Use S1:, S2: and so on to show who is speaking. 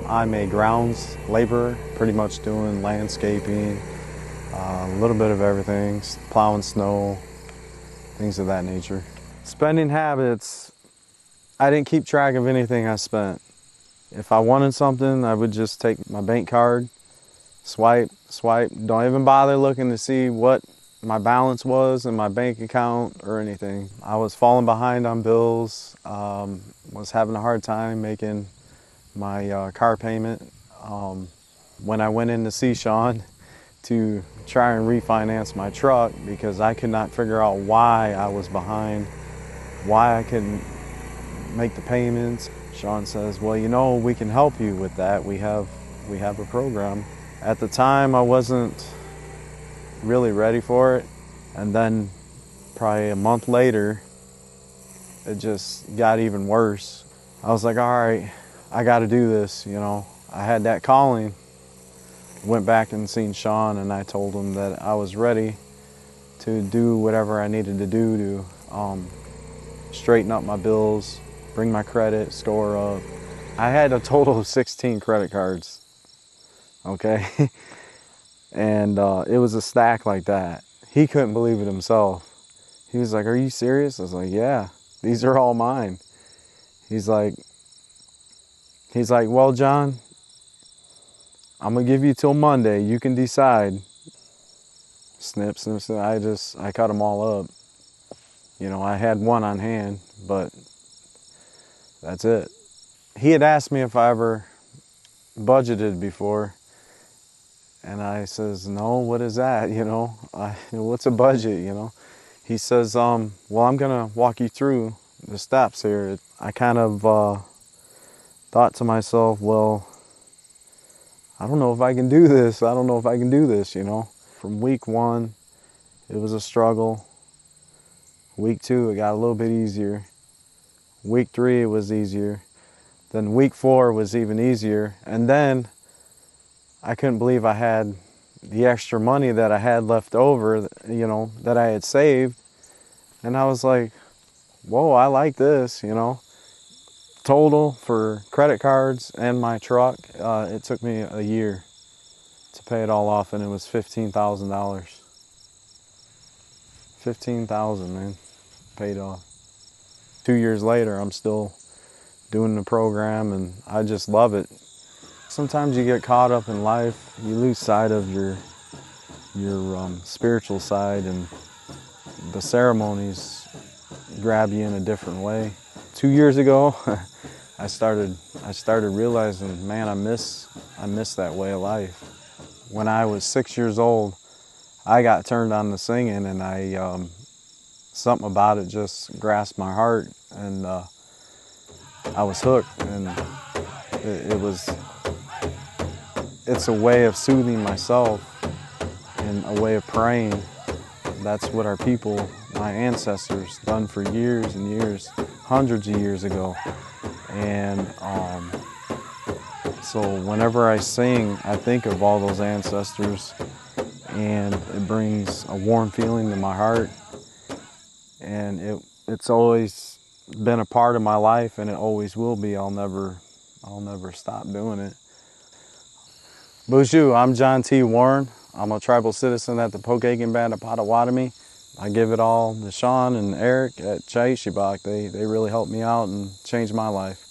S1: I'm a grounds laborer, pretty much doing landscaping, a little bit of everything, plowing snow, things of that nature. Spending habits, I didn't keep track of anything I spent. If I wanted something, I would just take my bank card, swipe, don't even bother looking to see what my balance was in my bank account or anything. I was falling behind on bills, was having a hard time making my car payment. When I went in to see Sean to try and refinance my truck because I could not figure out why I was behind, why I couldn't make the payments, Sean says, well, you know, we can help you with that. We have a program. At the time, I wasn't really ready for it. And then probably a month later, it just got even worse. I was like, all right, I got to do this, you know. I had that calling. Went back and seen Sean, and I told him that I was ready to do whatever I needed to do to straighten up my bills, bring my credit score up. I had a total of 16 credit cards, okay? And it was a stack like that. He couldn't believe it himself. He was like, are you serious? I was like, yeah, these are all mine. He's like, well, John, I'm gonna give you till Monday. You can decide. Snip, snip, snip. I cut them all up. You know, I had one on hand, but that's it. He had asked me if I ever budgeted before, and I says, no, what is that, you know? What's a budget, you know? He says, well, I'm gonna walk you through the steps here. I kind of thought to myself, well, I don't know if I can do this. I don't know if I can do this, you know? From week 1, it was a struggle. Week 2, it got a little bit easier. Week 3, it was easier. Then week 4 was even easier. And then I couldn't believe I had the extra money that I had left over, you know, that I had saved. And I was like, whoa, I like this, you know. Total for credit cards and my truck, it took me a year to pay it all off, and it was $15,000. $15,000, man, paid off. 2 years later, I'm still doing the program, and I just love it. Sometimes you get caught up in life, you lose sight of your spiritual side, and the ceremonies grab you in a different way. 2 years ago, I started realizing, man, I miss that way of life. When I was 6 years old, I got turned on to singing, and something about it just grasped my heart, and I was hooked. And it's a way of soothing myself and a way of praying. That's what our people, my ancestors, done for years and years, hundreds of years ago. And so whenever I sing, I think of all those ancestors, and it brings a warm feeling to my heart. And it's always been a part of my life, and it always will be. I'll never stop doing it. Bonjour, I'm John T. Warren. I'm a tribal citizen at the Pokagon Band of Potawatomi. I give it all to Sean and Eric at Chi-Ishobak. They really helped me out and changed my life.